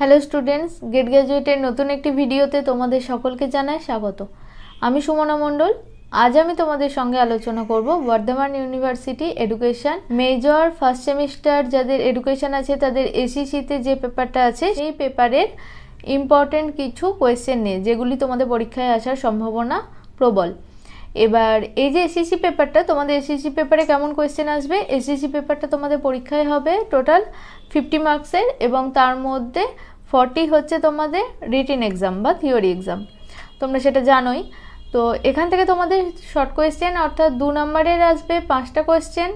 Hello students, gate গ্র্যাজুয়েটের নতুন একটি ভিডিওতে তোমাদের সকলকে জানাই স্বাগত। আমি সুমনা মণ্ডল। আজ আমি তোমাদের সঙ্গে আলোচনা করব Bardhaman university education major first semester যাদের এডুকেশন আছে তাদের এসিসিতে যে পেপারটা আছে সেই পেপারের ইম্পর্টেন্ট কিছু কোয়েশ্চেন নিয়ে, যেগুলি তোমাদের পরীক্ষায় আসার সম্ভাবনা প্রবল। এবার এই যে এসএসসি পেপারটা, তোমাদের এসএসসি পেপারে কেমন কোয়েশ্চেন আসবে? এসএসসি পেপারটা তোমাদের পরীক্ষায় হবে টোটাল 50 মার্কসের, এবং তার মধ্যে 40 হচ্ছে তোমাদের রিটেন এক্সাম বা থিওরি এক্সাম, তোমরা সেটা জানোই। তো এখান থেকে তোমাদের শর্ট কোয়েশ্চেন অর্থাৎ 2 নম্বরের আসবে 5টা কোয়েশ্চেন,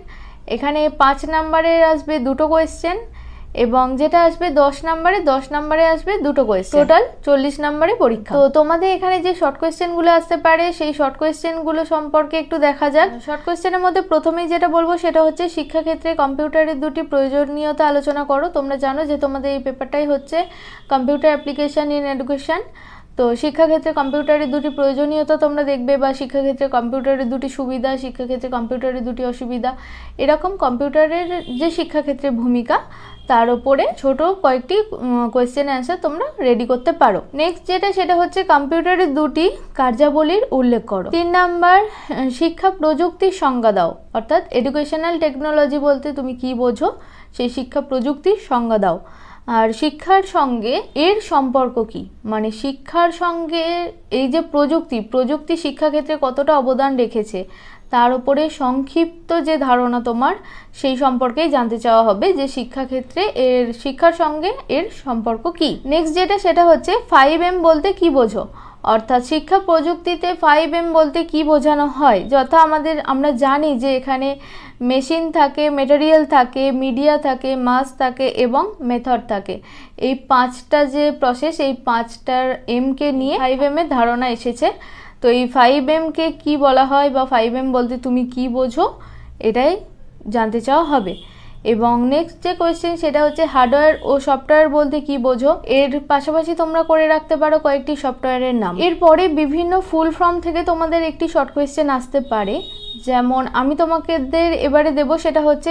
এখানে 5 নম্বরের আসবে 2টো কোয়েশ্চেন, এবং যেটা আসবে 10 নম্বরে আসবে 2টো কোয়েশ্চেন, টোটাল 40 নম্বরে পরীক্ষা। তো তোমাদের এখানে যে শর্ট কোয়েশ্চেনগুলো আসতে পারে সেই শর্ট কোয়েশ্চেনগুলো সম্পর্কে একটু দেখা যাক। শর্ট কোয়েশ্চেনের মধ্যে প্রথমেই যেটা বলবো সেটা হচ্ছে শিক্ষাক্ষেত্রে কম্পিউটারের দুটি প্রয়োজনীয়তা আলোচনা করো। তোমরা জানো যে তোমাদের এই পেপারটাই হচ্ছে কম্পিউটার অ্যাপ্লিকেশন ইন এডুকেশন। তো শিক্ষাক্ষেত্রে কম্পিউটারের দুটি প্রয়োজনীয়তা তোমরা দেখবে, বা শিক্ষাক্ষেত্রে কম্পিউটারের দুটি সুবিধা, শিক্ষাক্ষেত্রে কম্পিউটারের দুটি অসুবিধা, এরকম কম্পিউটারের যে শিক্ষাক্ষেত্রে ভূমিকা তার উপরে ছোট কয়েকটি কোয়েশ্চেন অ্যান্সার তোমরা রেডি করতে পারো। নেক্সট যেটা সেটা হচ্ছে কম্পিউটারের দুটি কার্যাবলীর উল্লেখ করো। 3 নাম্বার, শিক্ষা প্রযুক্তির সংজ্ঞা দাও, অর্থাৎ এডুকেশনাল টেকনোলজি বলতে তুমি কি বোঝো সেই শিক্ষা প্রযুক্তির সংজ্ঞা দাও। আর শিক্ষার সঙ্গে এর সম্পর্ক কি, মানে শিক্ষার সঙ্গে এই যে প্রযুক্তি শিক্ষাক্ষেত্রে কতটা অবদান রেখেছে তার উপরে সংক্ষিপ্ত যে ধারণা তোমার সেই সম্পর্কেই জানতে চাওয়া হবে, যে শিক্ষাক্ষেত্রে শিক্ষার সঙ্গে এর সম্পর্ক কি। নেক্সট যেটা সেটা হচ্ছে 5M বলতে কি বোঝো, অর্থাৎ শিক্ষা প্রযুক্তিতে 5M বলতে কি বোঝানো হয়। যথা আমরা জানি যে এখানে মেশিন থাকে, মেটেরিয়াল থাকে, মিডিয়া থাকে, মাস থাকে এবং মেথড থাকে। এই 5টা যে প্রসেস, এই 5টার এমকে নিয়ে 5M এর ধারণা এসেছে। তো এই 5Mকে কি বলা হয় বা 5M বলতে তুমি কি বোঝো এটাই জানতে চাওয়া হবে। এবং নেক্সট যে কোয়েশ্চেন সেটা হচ্ছে হার্ডওয়্যার ও সফটওয়্যার বলতে কি বোঝো। এর পাশাপাশি তোমরা করে রাখতে পারো কয়েকটি সফটওয়্যারের নাম। এরপরে বিভিন্ন ফুল ফর্ম থেকে তোমাদের একটি শর্ট কোয়েশ্চেন আসতে পারে, যেমন আমি তোমাদের এবারে দেব সেটা হচ্ছে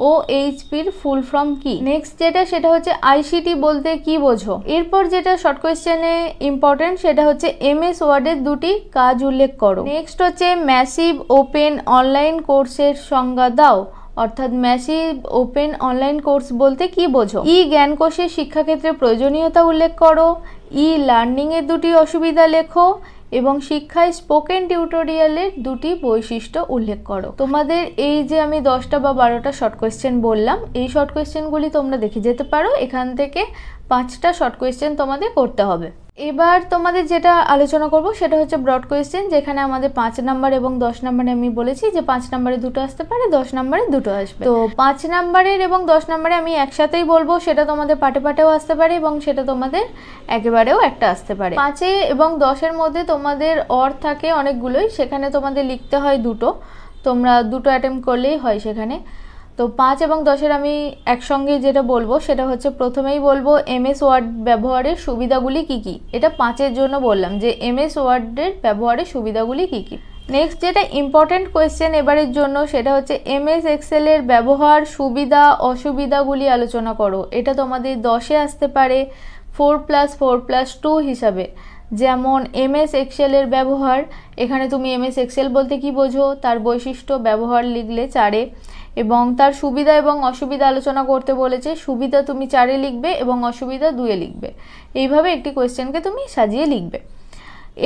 OHPর ফুল ফর্ম কি। নেক্সট যেটা সেটা হচ্ছে আইসিটি বলতে কি বোঝো। এরপর যেটা শর্ট কোয়েশ্চেনে ইম্পর্টেন্ট সেটা হচ্ছে MS ওয়ার্ডের দুটি কাজ উল্লেখ করো। নেক্সট হচ্ছে ম্যাসিভ ওপেন অনলাইন কোর্সের সংজ্ঞা দাও, অর্থাৎ ম্যাসিভ ওপেন অনলাইন কোর্স বলতে কি বোঝো। জ্ঞানকোষের শিক্ষাক্ষেত্রে প্রয়োজনীয়তা উল্লেখ করো। লার্নিং এর দুটি অসুবিধা লেখো, এবং শিক্ষায় স্পোকেন টিউটোরিয়ালের দুটি বৈশিষ্ট্য উল্লেখ করো। তোমাদের এই যে আমি 10টা বা 12টা শর্ট কোয়েশ্চেন বললাম, এই শর্ট কোয়েশ্চেনগুলি তোমরা দেখে যেতে পারো। এখান থেকে 5টা শর্ট কোয়েশ্চেন তোমাদের করতে হবে। এবার তোমাদের যেটা আলোচনা করব সেটা হচ্ছে ব্রড কোয়েশ্চেন, যেখানে আমাদের 5 নাম্বার এবং 10 নম্বরে আমি বলেছি যে 5 নম্বরে 2টো আসতে পারে, 10 নম্বরে 2টো আসবে। তো 5 নম্বরের এবং 10 নম্বরে আমি একসাথেই বলবো, সেটা তোমাদের পাটেও আসতে পারে এবং সেটা তোমাদের একেবারেও একটা আসতে পারে। 5 এবং 10-এর মধ্যে তোমাদের অর থাকে অনেকগুলোই, সেখানে তোমাদের লিখতে হয় 2টো, তোমরা 2টো অ্যাটেম্প করলেই হয় সেখানে। তো 5 এবং 10-এর আমি একসঙ্গে যেটা বলবো সেটা হচ্ছে প্রথমেই বলবো MS ওয়ার্ড ব্যবহারের সুবিধাগুলি কি কি। এটা 5-এর জন্য বললাম যে MS ওয়ার্ডের ব্যবহারের সুবিধাগুলি কি কি। নেক্সট যেটা ইম্পর্টেন্ট কোয়েশ্চেন এবারের জন্য সেটা হচ্ছে MS এক্সেলের ব্যবহার, সুবিধা অসুবিধাগুলি আলোচনা করো। এটা তোমাদের 10-এ আসতে পারে 4+4+2 হিসাবে। যেমন MS এক্সেলের ব্যবহার, এখানে তুমি MS এক্সেল বলতে কি বোঝো তার বৈশিষ্ট্য ব্যবহার লিখলে 4-এ, এবং তার সুবিধা এবং অসুবিধা আলোচনা করতে বলেছে। সুবিধা তুমি 4-এ লিখবে এবং অসুবিধা 2-এ লিখবে। এইভাবে একটি কোয়েশ্চেনকে তুমি সাজিয়ে লিখবে।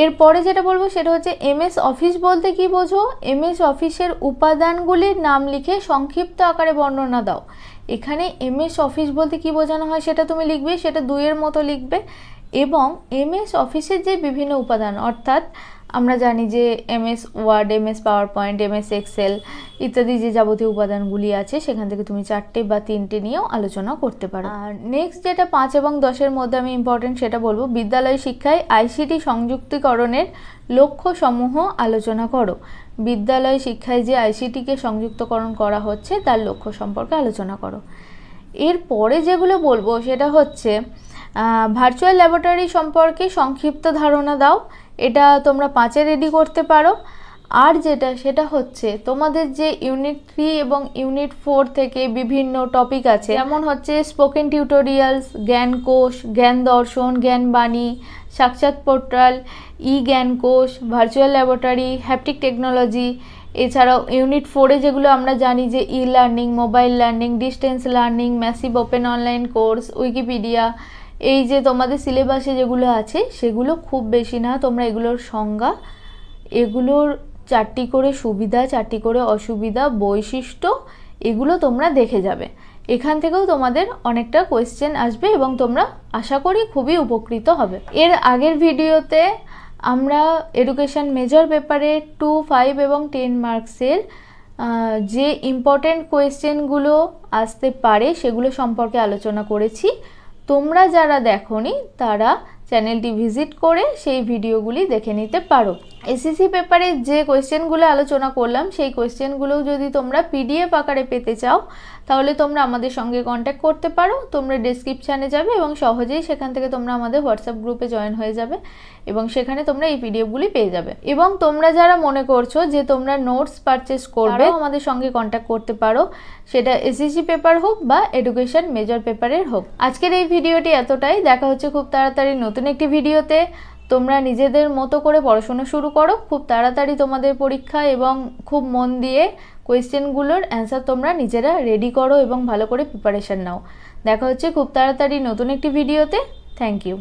এরপরে যেটা বলবো সেটা হচ্ছে MS অফিস বলতে কি বোঝো। MS অফিসের উপাদানগুলির নাম লিখে সংক্ষিপ্ত আকারে বর্ণনা দাও। এখানে MS অফিস বলতে কি বোঝানো হয় সেটা তুমি লিখবে, সেটা 2-এর মতো লিখবে। এবং MS অফিসের যে বিভিন্ন উপাদান, অর্থাৎ আমরা জানি যে MS Word, MS PowerPoint, MS Excel ইত্যাদি যে যাবতীয় উপাদানগুলি আছে সেখান থেকে তুমি 4টে বা 3টে নিয়েও আলোচনা করতে পারো। আর নেক্সট যেটা 5 এবং 10-এর মধ্যে আমি ইম্পর্টেন্ট সেটা বলবো, বিদ্যালয় শিক্ষায় ICT সংযুক্তিকরণের লক্ষ্য সমূহ আলোচনা করো। বিদ্যালয় শিক্ষায় যে ICTকে সংযুক্তকরণ করা হচ্ছে তার লক্ষ্য সম্পর্কে আলোচনা করো। এরপরে যেগুলো বলবো সেটা হচ্ছে ভার্চুয়াল ল্যাবরেটরি সম্পর্কে সংক্ষিপ্ত ধারণা দাও। এটা তোমরা 5-এ রেডি করতে পারো। আর যেটা সেটা হচ্ছে তোমাদের যে ইউনিট 3 এবং ইউনিট 4 থেকে বিভিন্ন টপিক আছে, যেমন হচ্ছে স্পোকেন টিউটোরিয়ালস, জ্ঞান কোষ, জ্ঞান দর্শন, জ্ঞান বাণী, সাক্ষাৎ পোর্টাল, ই জ্ঞান কোষ, ভার্চুয়াল ল্যাবরেটরি, হ্যাপটিক টেকনোলজি। এছাড়াও ইউনিট 4-এ যেগুলো আমরা জানি যে e learning, mobile learning, distance learning, massive open online course, Wikipedia, এই যে তোমাদের সিলেবাসে যেগুলো আছে সেগুলো খুব বেশি না। তোমরা এগুলোর সংজ্ঞা, এগুলোর 4টি করে সুবিধা, 4টি করে অসুবিধা, বৈশিষ্ট্য, এগুলো তোমরা দেখে যাবে। এখান থেকেও তোমাদের অনেকটা কোয়েশ্চেন আসবে এবং তোমরা আশা করি খুবই উপকৃত হবে। এর আগের ভিডিওতে আমরা এডুকেশন মেজর পেপারে 2, 5 এবং 10 মার্কসের যে ইম্পর্টেন্ট কোয়েশ্চেনগুলো আসতে পারে সেগুলো সম্পর্কে আলোচনা করেছি। তোমরা যারা দেখোনি তারা চ্যানেলটি ভিজিট করে সেই ভিডিওগুলি দেখে নিতে পারো। এসএসসি পেপারে যে কোয়েশ্চেনগুলো আলোচনা করলাম সেই কোয়েশ্চেনগুলোও যদি তোমরা পিডিএফ আকারে পেতে চাও তাহলে তোমরা আমাদের সঙ্গে কন্ট্যাক্ট করতে পারো। তোমরা ডেসক্রিপশানে যাবে এবং সহজেই সেখান থেকে তোমরা আমাদের হোয়াটসঅ্যাপ গ্রুপে জয়েন হয়ে যাবে এবং সেখানে তোমরা এই পিডিএফগুলি পেয়ে যাবে। এবং তোমরা যারা মনে করছো যে তোমরা নোটস পারচেস করবে, আমাদের সঙ্গে কন্ট্যাক্ট করতে পারো, সেটা এসএসসি পেপার হোক বা এডুকেশন মেজর পেপারের হোক। আজকের এই ভিডিওটি এতটাই। দেখা হচ্ছে খুব তাড়াতাড়ি নতুন একটি ভিডিওতে। তোমরা নিজেদের মতো করে পড়াশোনা শুরু করো, খুব তাড়াতাড়ি তোমাদের পরীক্ষা, এবং খুব মন দিয়ে কোয়েশ্চেনগুলোর অ্যান্সার তোমরা নিজেরা রেডি করো এবং ভালো করে প্রিপারেশন নাও। দেখা হচ্ছে খুব তাড়াতাড়ি নতুন একটি ভিডিওতে। Thank you.